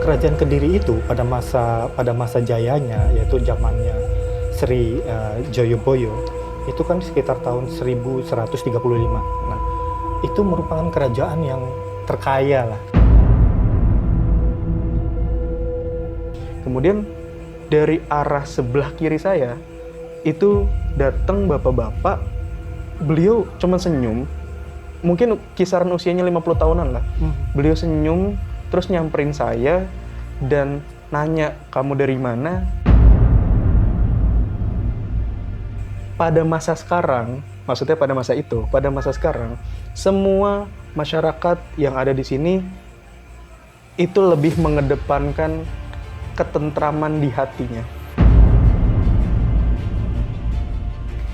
Kerajaan Kediri itu pada masa jayanya, yaitu zamannya Sri Joyoboyo, itu kan sekitar tahun 1135. Nah, itu merupakan kerajaan yang terkaya lah. Kemudian dari arah sebelah kiri saya itu datang bapak-bapak, beliau cuma senyum, mungkin kisaran usianya 50 tahunan lah. Beliau senyum, terus nyamperin saya dan nanya, kamu dari mana? Pada masa sekarang, maksudnya pada masa itu, pada masa sekarang, semua masyarakat yang ada di sini itu lebih mengedepankan ketentraman di hatinya.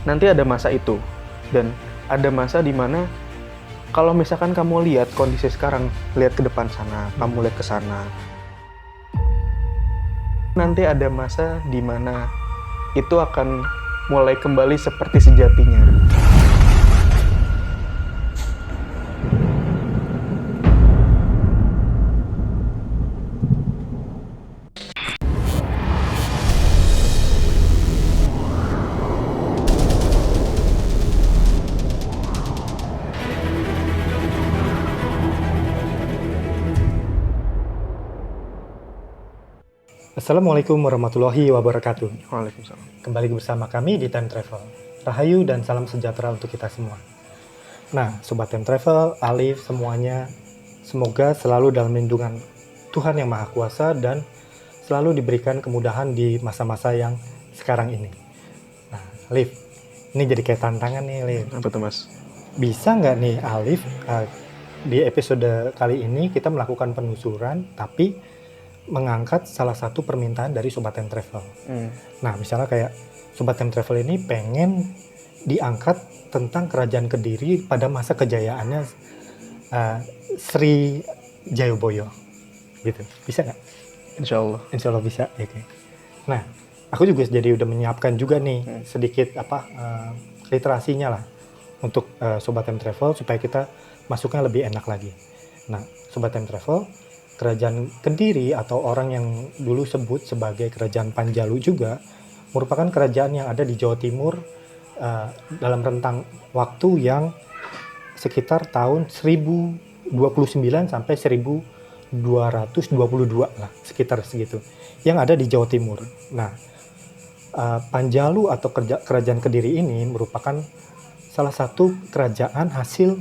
Nanti ada masa itu, dan ada masa di mana kalau misalkan kamu lihat kondisi sekarang, lihat ke depan sana, kamu lihat ke sana. Nanti ada masa di mana itu akan mulai kembali seperti sejatinya. Assalamualaikum warahmatullahi wabarakatuh. Waalaikumsalam. Kembali bersama kami di Time Travel. Rahayu dan salam sejahtera untuk kita semua. Nah, Sobat Time Travel, Alif, semuanya, semoga selalu dalam lindungan Tuhan Yang Maha Kuasa dan selalu diberikan kemudahan di masa-masa yang sekarang ini. Nah, Alif, ini jadi kayak tantangan nih, Alif. Apa tuh, Mas? Bisa nggak nih, Alif, di episode kali ini kita melakukan penelusuran, tapi mengangkat salah satu permintaan dari Sobat Time Travel. Nah, misalnya kayak Sobat Time Travel ini pengen diangkat tentang Kerajaan Kediri pada masa kejayaannya Sri Joyoboyo, gitu. Bisa nggak? Insya Allah. Insya Allah bisa. Oke. Nah, aku juga jadi udah menyiapkan juga nih sedikit literasinya lah untuk Sobat Time Travel supaya kita masuknya lebih enak lagi. Nah, Sobat Time Travel, Kerajaan Kediri atau orang yang dulu sebut sebagai Kerajaan Panjalu juga merupakan kerajaan yang ada di Jawa Timur dalam rentang waktu yang sekitar tahun 1029 sampai 1222 lah, sekitar segitu, yang ada di Jawa Timur. Nah, Panjalu atau Kerajaan Kediri ini merupakan salah satu kerajaan hasil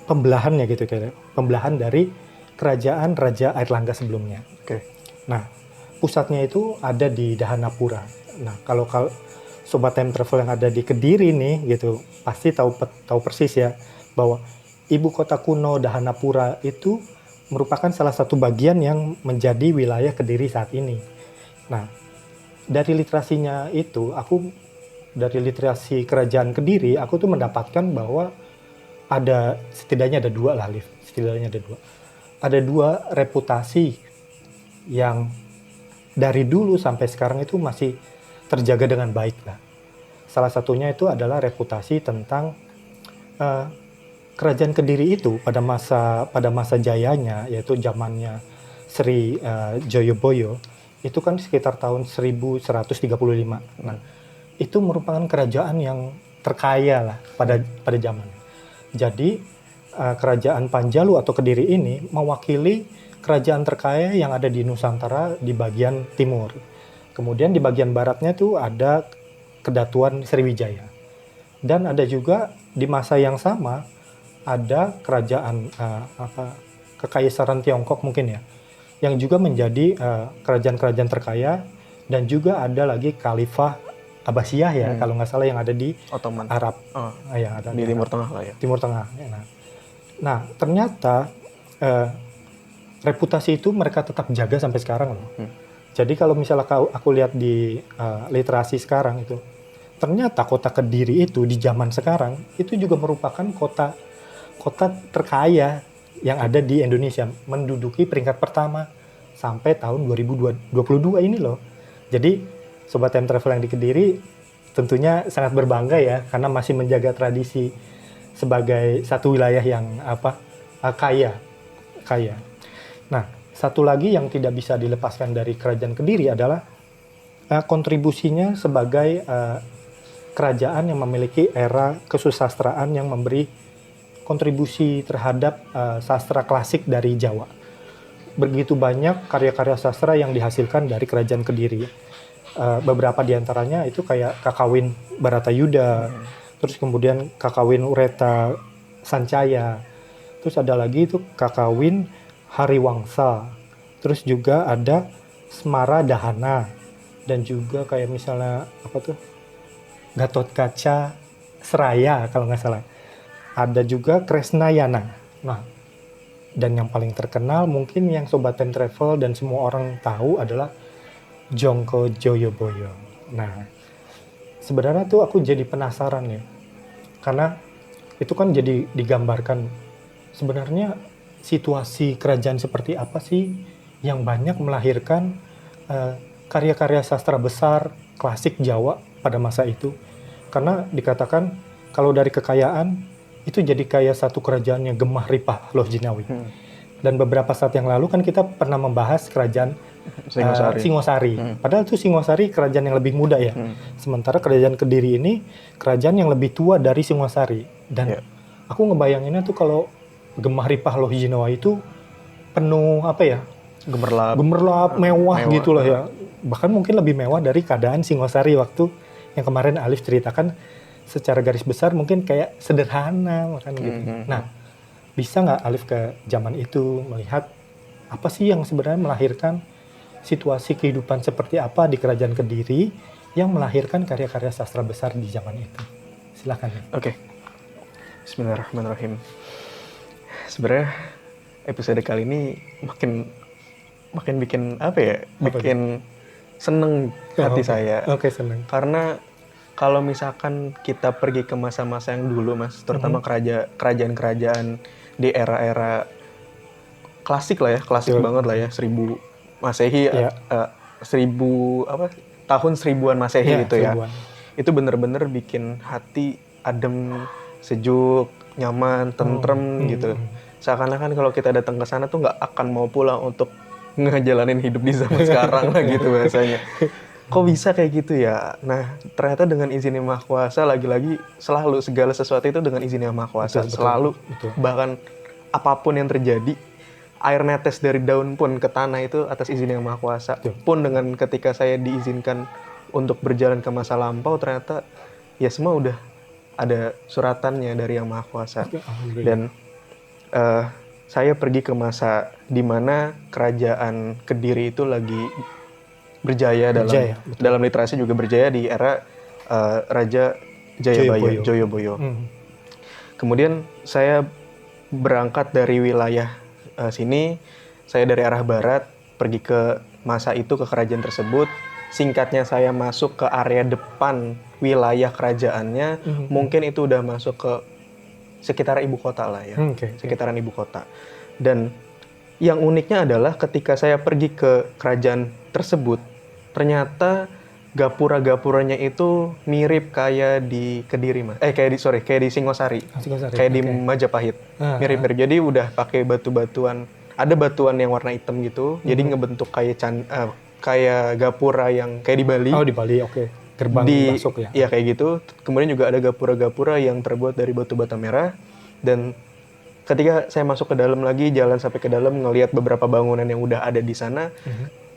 pembelahannya gitu, kayak pembelahan dari kerajaan Raja Airlangga sebelumnya. Oke. Nah, pusatnya itu ada di Dahanapura. Nah, kalau Sobat Time Travel yang ada di Kediri nih gitu, pasti tahu persis ya bahwa ibu kota kuno Dahanapura itu merupakan salah satu bagian yang menjadi wilayah Kediri saat ini. Nah, dari literasinya itu, dari literasi kerajaan Kediri, aku tuh mendapatkan bahwa setidaknya ada dua lah, Liv. Setidaknya ada dua. Ada dua reputasi yang dari dulu sampai sekarang itu masih terjaga dengan baik lah. Salah satunya itu adalah reputasi tentang Kerajaan Kediri itu pada masa jayanya, yaitu zamannya Sri Joyoboyo, itu kan sekitar tahun 1135. Nah, itu merupakan kerajaan yang terkaya lah pada zamannya. Jadi Kerajaan Panjalu atau Kediri ini mewakili kerajaan terkaya yang ada di Nusantara di bagian timur. Kemudian di bagian baratnya tuh ada Kedatuan Sriwijaya. Dan ada juga di masa yang sama ada kerajaan Kekaisaran Tiongkok mungkin ya, yang juga menjadi kerajaan-kerajaan terkaya, dan juga ada lagi Khalifah Abbasiyah ya, kalau nggak salah, yang ada di Ottoman. Arab. Yang ada Di Timur Tengah lah ya. Timur Tengah. Nah, ternyata reputasi itu mereka tetap jaga sampai sekarang loh. Jadi kalau misalnya aku lihat di literasi sekarang itu, ternyata kota Kediri itu di zaman sekarang itu juga merupakan kota terkaya yang ada di Indonesia, menduduki peringkat pertama sampai tahun 2022 ini loh. Jadi Sobat Time Travel yang di Kediri tentunya sangat berbangga ya, karena masih menjaga tradisi sebagai satu wilayah yang kaya. Nah, satu lagi yang tidak bisa dilepaskan dari Kerajaan Kediri adalah kontribusinya sebagai kerajaan yang memiliki era kesusastraan yang memberi kontribusi terhadap sastra klasik dari Jawa. Begitu banyak karya-karya sastra yang dihasilkan dari Kerajaan Kediri. Beberapa diantaranya itu kayak Kakawin Baratayuda, terus kemudian Kakawin Ureta Sancaya, terus ada lagi itu Kakawin Hariwangsa, terus juga ada Semara Dahana, dan juga kayak misalnya apa tuh Gatotkaca Seraya kalau nggak salah. Ada juga Kresnayana. Nah, dan yang paling terkenal mungkin yang Sobat Time Travel dan semua orang tahu adalah Jongko Joyoboyo. Nah, sebenarnya tuh aku jadi penasaran ya, karena itu kan jadi digambarkan sebenarnya situasi kerajaan seperti apa sih yang banyak melahirkan karya-karya sastra besar klasik Jawa pada masa itu. Karena dikatakan kalau dari kekayaan itu jadi kayak satu kerajaan yang gemah ripah Loh Jinawi. Dan beberapa saat yang lalu kan kita pernah membahas kerajaan Singosari. Padahal itu Singosari kerajaan yang lebih muda ya. Sementara kerajaan Kediri ini kerajaan yang lebih tua dari Singosari. Dan aku ngebayanginnya tuh kalau gemah ripah Loh Jinawi itu penuh apa ya? Gemerlap mewah gitulah ya. Bahkan mungkin lebih mewah dari keadaan Singosari waktu yang kemarin Alif ceritakan. Secara garis besar mungkin kayak sederhana kan gitu. Nah, bisa nggak Alif ke zaman itu melihat apa sih yang sebenarnya melahirkan situasi kehidupan seperti apa di Kerajaan Kediri yang melahirkan karya-karya sastra besar di zaman itu? Silakan. Oke. Bismillahirrahmanirrahim. Sebenarnya episode kali ini makin bikin apa ya? Bikin seneng hati saya. Oke, seneng. Karena kalau misalkan kita pergi ke masa-masa yang dulu, Mas, terutama kerajaan-kerajaan di era-era klasik lah ya, klasik banget lah ya, 1000 Masehi, 1000 tahun 1000-an Masehi gitu ya. Itu bener-bener bikin hati adem, sejuk, nyaman, tentrem gitu. Seakan-akan kalau kita datang ke sana tuh nggak akan mau pulang untuk ngejalanin hidup di zaman sekarang lah gitu bahasanya. Kok bisa kayak gitu ya? Nah, ternyata dengan izin Yang Maha Kuasa, lagi-lagi selalu segala sesuatu itu dengan izin Yang Maha Kuasa. Selalu, bahkan apapun yang terjadi, air netes dari daun pun ke tanah itu atas izin Yang Maha Kuasa. Pun dengan ketika saya diizinkan untuk berjalan ke masa lampau, ternyata ya semua udah ada suratannya dari Yang Maha Kuasa. Dan saya pergi ke masa di mana kerajaan Kediri itu lagi berjaya dalam literasi, juga berjaya di era Raja Joyoboyo. Kemudian saya berangkat dari wilayah sini, saya dari arah barat pergi ke masa itu, ke kerajaan tersebut. Singkatnya saya masuk ke area depan wilayah kerajaannya, mungkin itu udah masuk ke sekitar ibu kota lah ya, sekitaran ibu kota. Dan yang uniknya adalah ketika saya pergi ke kerajaan tersebut, ternyata gapura-gapuranya itu mirip kayak di Kediri, Mas. Kayak di Singosari. Kayak di Majapahit. Mirip-mirip. Jadi udah pakai batu-batuan. Ada batuan yang warna hitam gitu. Jadi ngebentuk kayak gapura yang kayak di Bali. Oh, di Bali, oke. Gerbang masuk ya. Iya, kayak gitu. Kemudian juga ada gapura-gapura yang terbuat dari batu bata merah. Dan ketika saya masuk ke dalam lagi, jalan sampai ke dalam, ngelihat beberapa bangunan yang udah ada di sana,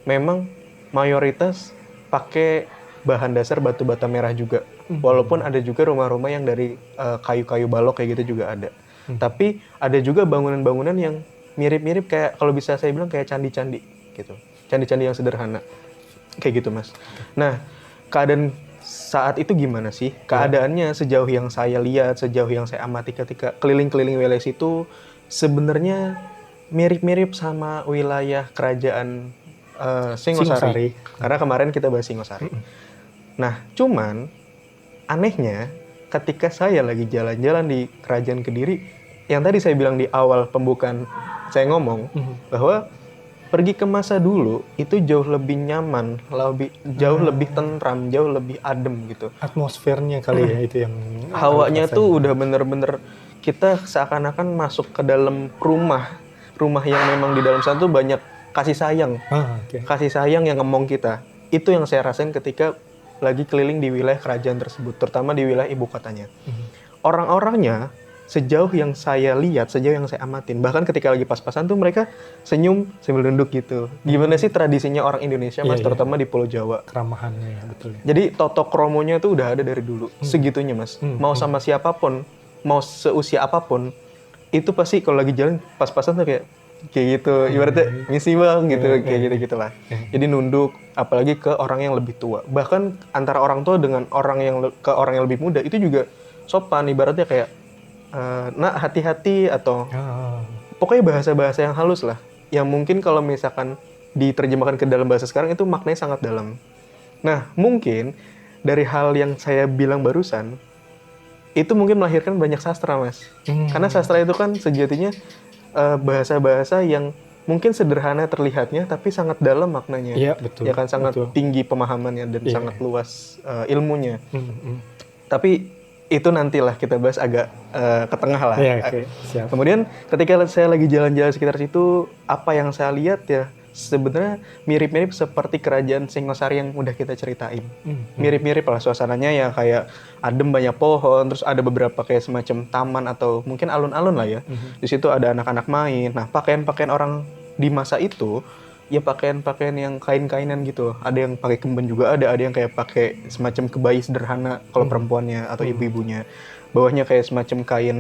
memang mayoritas pakai bahan dasar batu bata merah juga. Walaupun ada juga rumah-rumah yang dari kayu-kayu balok kayak gitu juga ada. Tapi ada juga bangunan-bangunan yang mirip-mirip kayak, kalau bisa saya bilang kayak candi-candi gitu. Candi-candi yang sederhana. Kayak gitu, Mas. Nah, keadaan saat itu gimana sih? Keadaannya sejauh yang saya lihat, sejauh yang saya amati ketika keliling-keliling wilayah situ, sebenarnya mirip-mirip sama wilayah kerajaan Singosari. Karena kemarin kita bahas Singosari. Nah, cuman anehnya ketika saya lagi jalan-jalan di Kerajaan Kediri, yang tadi saya bilang di awal pembukaan saya ngomong bahwa pergi ke masa dulu itu jauh lebih nyaman, jauh lebih tentram, jauh lebih adem gitu. Atmosfernya kali ya itu yang hawanya tuh udah bener-bener kita seakan-akan masuk ke dalam rumah yang memang di dalam sana tuh banyak kasih sayang. Kasih sayang yang ngomong kita. Itu yang saya rasain ketika lagi keliling di wilayah kerajaan tersebut, terutama di wilayah ibu kotanya. Orang-orangnya, sejauh yang saya lihat, sejauh yang saya amatin, bahkan ketika lagi pas-pasan tuh mereka senyum sambil nunduk gitu. Gimana sih tradisinya orang Indonesia, Mas, terutama di Pulau Jawa? Keramahannya ya, betul ya. Jadi toto kromonya tuh udah ada dari dulu, segitunya, Mas. Mau sama siapapun, mau seusia apapun, itu pasti kalau lagi jalan pas-pasan tuh kayak gitu, ibaratnya misi bang gitu, kayak gitu-gitulah. Jadi nunduk, apalagi ke orang yang lebih tua. Bahkan antara orang tua dengan orang yang lebih muda itu juga sopan, ibaratnya kayak nak hati-hati atau pokoknya bahasa-bahasa yang halus lah. Yang mungkin kalau misalkan diterjemahkan ke dalam bahasa sekarang itu maknanya sangat dalam. Nah, mungkin dari hal yang saya bilang barusan itu mungkin melahirkan banyak sastra, Mas. Karena sastra itu kan sejatinya bahasa-bahasa yang mungkin sederhana terlihatnya, tapi sangat dalam maknanya. Iya, betul. Ya kan, sangat tinggi pemahamannya dan sangat luas ilmunya. Tapi itu nantilah kita bahas agak ke tengah lah. Siap. Kemudian ketika saya lagi jalan-jalan sekitar situ, apa yang saya lihat ya sebenarnya mirip-mirip seperti kerajaan Singosari yang udah kita ceritain. Mirip-mirip lah suasananya ya, kayak adem, banyak pohon, terus ada beberapa kayak semacam taman atau mungkin alun-alun lah ya. Di situ ada anak-anak main. Nah, pakaian-pakaian orang di masa itu ya pakaian-pakaian yang kain-kainan gitu. Ada yang pakai kemben juga, ada yang kayak pakai semacam kebaya sederhana kalau perempuannya atau ibu-ibunya. Bawahnya kayak semacam kain,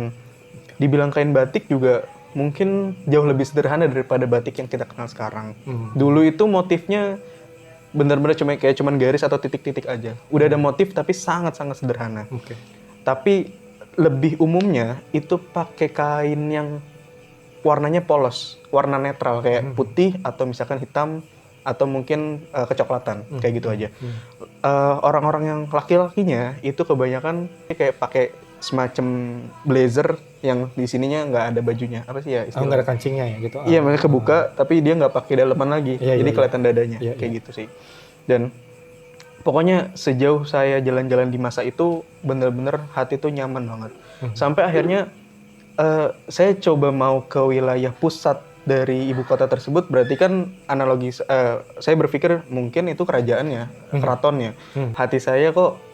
dibilang kain batik juga mungkin jauh lebih sederhana daripada batik yang kita kenal sekarang. Dulu itu motifnya benar-benar cuman garis atau titik-titik aja. Udah ada motif tapi sangat-sangat sederhana. Tapi lebih umumnya itu pakai kain yang warnanya polos, warna netral kayak putih atau misalkan hitam atau mungkin kecoklatan, kayak gitu aja. Orang-orang yang laki-lakinya itu kebanyakan kayak pakai semacam blazer yang di sininya nggak ada bajunya, apa sih ya istilahnya? Nggak ada kancingnya ya gitu. Iya, mereka kebuka tapi dia nggak pakai daleman lagi, jadi kelihatan dadanya, kayak gitu sih. Dan pokoknya sejauh saya jalan-jalan di masa itu bener-bener hati tuh nyaman banget. Sampai akhirnya saya coba mau ke wilayah pusat dari ibu kota tersebut, berarti kan analogi saya berpikir mungkin itu kerajaannya, keratonnya. Hati saya kok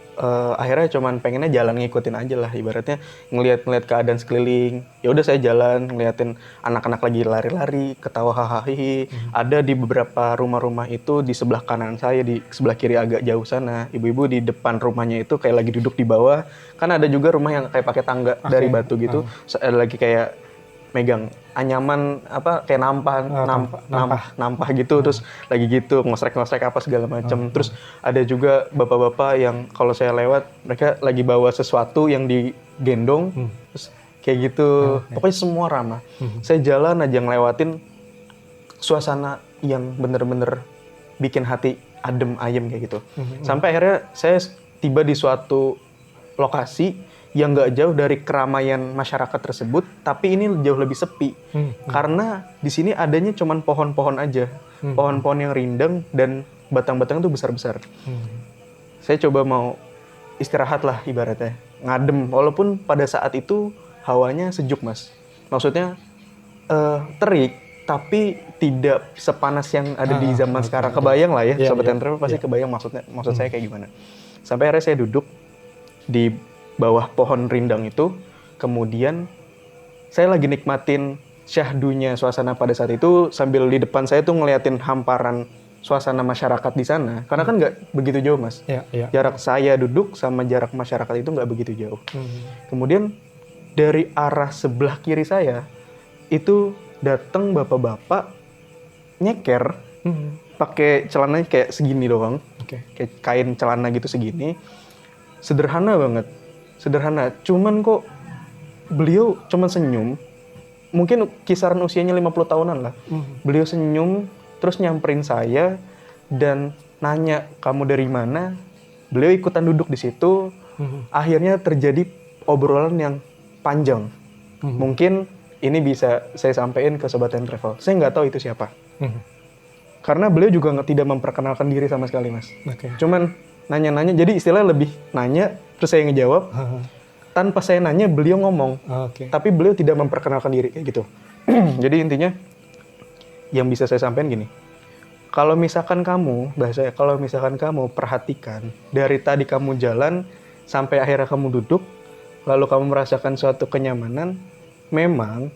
akhirnya cuman pengennya jalan ngikutin aja lah, ibaratnya ngelihat keadaan sekeliling. Ya udah saya jalan ngeliatin anak-anak lagi lari-lari, ketawa hahaha. Ada di beberapa rumah-rumah itu di sebelah kanan saya, di sebelah kiri agak jauh sana, ibu-ibu di depan rumahnya itu kayak lagi duduk di bawah. Kan ada juga rumah yang kayak pakai tangga dari batu gitu. Ada lagi kayak megang anyaman apa kayak nampah gitu, terus lagi gitu ngosrek-ngosrek apa segala macam. Terus ada juga bapak-bapak yang kalau saya lewat mereka lagi bawa sesuatu yang digendong, terus kayak gitu. Pokoknya semua ramah. Saya jalan aja ngelewatin suasana yang bener-bener bikin hati adem ayem kayak gitu. Sampai akhirnya saya tiba di suatu lokasi yang nggak jauh dari keramaian masyarakat tersebut, tapi ini jauh lebih sepi. Karena di sini adanya cuman pohon-pohon aja, pohon-pohon yang rindang dan batang-batang itu besar-besar. Saya coba mau istirahat lah ibaratnya, ngadem. Walaupun pada saat itu hawanya sejuk, Mas. Maksudnya terik, tapi tidak sepanas yang ada di zaman sekarang. Kebayang lah ya, Sobat Entrepreneur pasti kebayang maksud saya kayak gimana. Sampai akhirnya saya duduk di bawah pohon rindang itu, kemudian saya lagi nikmatin syahdunya suasana pada saat itu sambil di depan saya tuh ngeliatin hamparan suasana masyarakat di sana, karena kan nggak begitu jauh, Mas. Jarak saya duduk sama jarak masyarakat itu nggak begitu jauh. Kemudian dari arah sebelah kiri saya itu datang bapak-bapak nyeker, pakai celananya kayak segini doang, kayak kain celana gitu segini, sederhana banget. Sederhana, cuman kok beliau cuman senyum, mungkin kisaran usianya 50 tahunan lah. Beliau senyum, terus nyamperin saya dan nanya, kamu dari mana? Beliau ikutan duduk di situ, akhirnya terjadi obrolan yang panjang. Mungkin ini bisa saya sampaikan ke Sobat Travel, saya nggak tahu itu siapa. Karena beliau juga tidak memperkenalkan diri sama sekali, Mas. Cuman nanya-nanya, jadi istilah lebih nanya, terus saya ngejawab. Tanpa saya nanya, beliau ngomong. Tapi beliau tidak memperkenalkan diri, kayak gitu. Jadi intinya, yang bisa saya sampaikan gini. Kalau misalkan kamu, bahasanya, kalau misalkan kamu perhatikan dari tadi kamu jalan sampai akhirnya kamu duduk, lalu kamu merasakan suatu kenyamanan, memang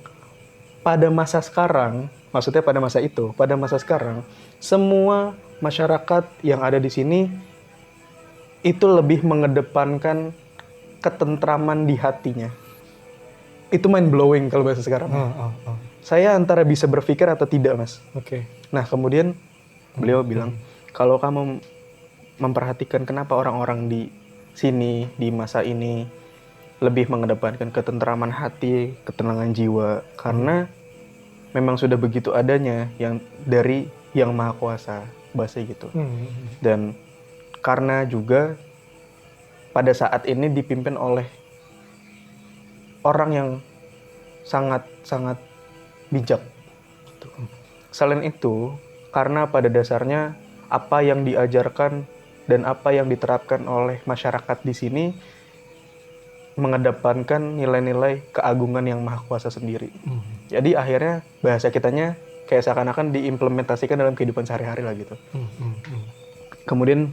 pada masa sekarang, maksudnya pada masa itu, pada masa sekarang, semua masyarakat yang ada di sini itu lebih mengedepankan ketentraman di hatinya. Itu mind blowing kalau bahasa sekarang. Saya antara bisa berpikir atau tidak, Mas. Oke. Nah, kemudian beliau bilang, kalau kamu memperhatikan kenapa orang-orang di sini, di masa ini, lebih mengedepankan ketentraman hati, ketenangan jiwa, karena memang sudah begitu adanya yang dari Yang Maha Kuasa, bahasa gitu. Dan karena juga pada saat ini dipimpin oleh orang yang sangat-sangat bijak. Selain itu, karena pada dasarnya apa yang diajarkan dan apa yang diterapkan oleh masyarakat di sini mengedepankan nilai-nilai keagungan Yang Maha Kuasa sendiri. Jadi akhirnya bahasa kitanya kayak seakan-akan diimplementasikan dalam kehidupan sehari-hari lah gitu. Kemudian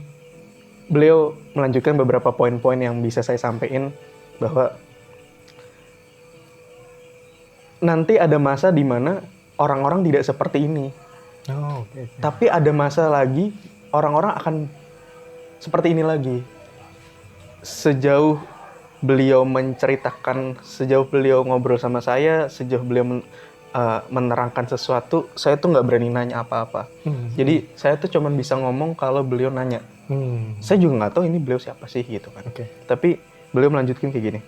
beliau melanjutkan beberapa poin-poin yang bisa saya sampaikan, bahwa nanti ada masa di mana orang-orang tidak seperti ini. Tapi ada masa lagi orang-orang akan seperti ini lagi. Sejauh beliau menceritakan, sejauh beliau ngobrol sama saya, sejauh beliau menerangkan sesuatu, saya tuh nggak berani nanya apa-apa. Jadi saya tuh cuman bisa ngomong kalau beliau nanya. Saya juga nggak tahu ini beliau siapa sih gitu kan. Tapi beliau melanjutkan kayak gini.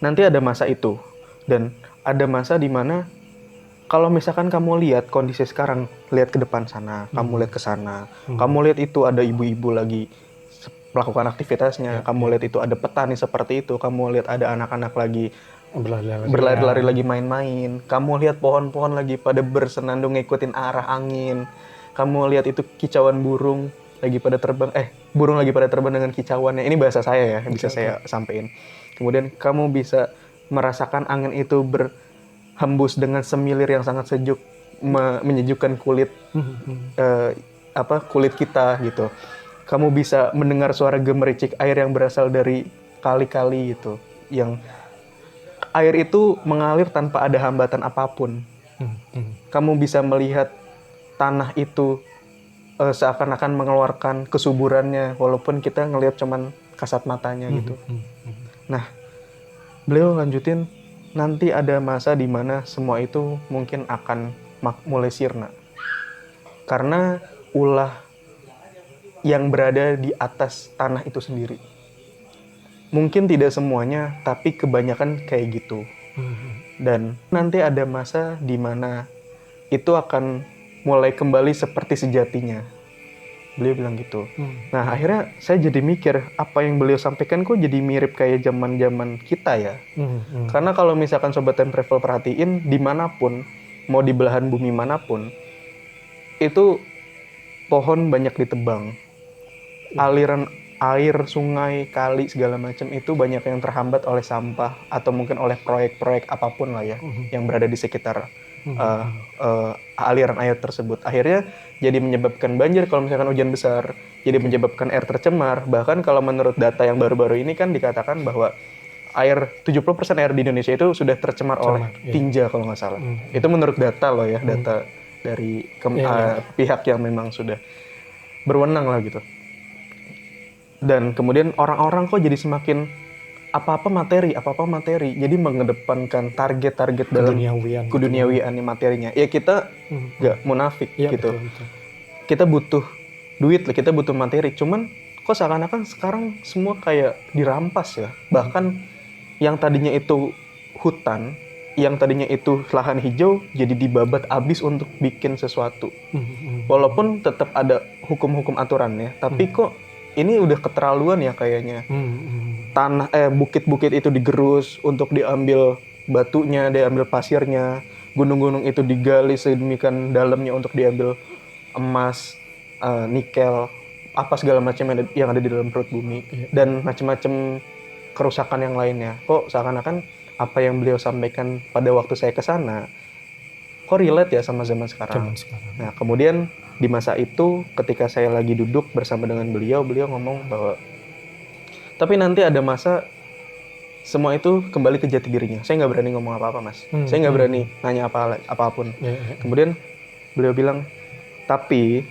Nanti ada masa itu, dan ada masa di mana kalau misalkan kamu lihat kondisi sekarang, lihat ke depan sana, kamu lihat ke sana, kamu lihat itu ada ibu-ibu lagi melakukan aktivitasnya, kamu lihat itu ada petani seperti itu, kamu lihat ada anak-anak lagi berlari-lari lagi main-main, kamu lihat pohon-pohon lagi pada bersenandung ngikutin arah angin, kamu lihat itu kicauan burung lagi pada terbang, burung lagi pada terbang dengan kicauannya. Ini bahasa saya ya, bisa saya sampaikan. Kemudian kamu bisa merasakan angin itu berhembus dengan semilir yang sangat sejuk, menyejukkan kulit kulit kita gitu. Kamu bisa mendengar suara gemericik air yang berasal dari kali-kali gitu, yang air itu mengalir tanpa ada hambatan apapun. Kamu bisa melihat tanah itu seakan-akan mengeluarkan kesuburannya, walaupun kita ngelihat cuman kasat matanya gitu. Nah, beliau lanjutin, nanti ada masa di mana semua itu mungkin akan mulai sirna. Karena ulah yang berada di atas tanah itu sendiri. Mungkin tidak semuanya, tapi kebanyakan kayak gitu. Dan nanti ada masa di mana itu akan mulai kembali seperti sejatinya. Beliau bilang gitu. Nah, akhirnya saya jadi mikir, apa yang beliau sampaikan kok jadi mirip kayak zaman-zaman kita ya. Karena kalau misalkan Sobat Time Travel perhatiin, dimanapun, mau di belahan bumi manapun, itu pohon banyak ditebang. Aliran air, sungai, kali, segala macam itu banyak yang terhambat oleh sampah atau mungkin oleh proyek-proyek apapun lah ya yang berada di sekitar aliran air tersebut. Akhirnya jadi menyebabkan banjir kalau misalkan hujan besar, jadi menyebabkan air tercemar. Bahkan kalau menurut data yang baru-baru ini kan dikatakan bahwa 70% air di Indonesia itu sudah tercemar oleh tinja kalau nggak salah. Itu menurut data loh ya, data dari pihak yang memang sudah berwenang lah gitu. Dan kemudian orang-orang kok jadi semakin apa-apa materi, jadi mengedepankan target-target dalam keduniawian materinya. Ya kita nggak munafik gitu. Betul. Kita butuh duit lah, kita butuh materi. Cuman kok seakan-akan sekarang semua kayak dirampas ya. Bahkan yang tadinya itu hutan, yang tadinya itu lahan hijau, jadi dibabat habis untuk bikin sesuatu. Walaupun tetap ada hukum-hukum aturannya, tapi kok ini udah keterlaluan ya kayaknya. Tanah bukit-bukit itu digerus untuk diambil batunya, diambil pasirnya. Gunung-gunung itu digali sedemikian dalamnya untuk diambil emas, nikel, apa segala macam yang ada di dalam perut bumi, dan macam-macam kerusakan yang lainnya. Kok seakan-akan apa yang beliau sampaikan pada waktu saya ke sana kok relate ya sama zaman sekarang. Zaman sekarang. Nah, kemudian di masa itu ketika saya lagi duduk bersama dengan beliau ngomong bahwa tapi nanti ada masa semua itu kembali ke jati dirinya. Saya nggak berani ngomong apa-apa, Mas. Saya nggak berani nanya apapun. Kemudian beliau bilang, tapi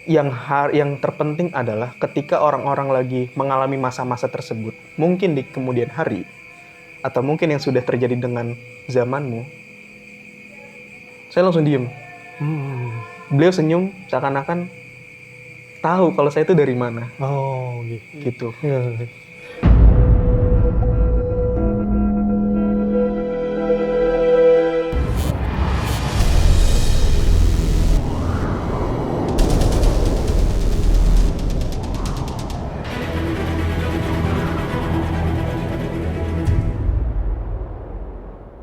yang terpenting adalah ketika orang-orang lagi mengalami masa-masa tersebut, mungkin di kemudian hari atau mungkin yang sudah terjadi dengan zamanmu. Saya langsung diem. Beliau senyum seakan-akan tahu kalau saya itu dari mana. Oh, Gitu. Iya.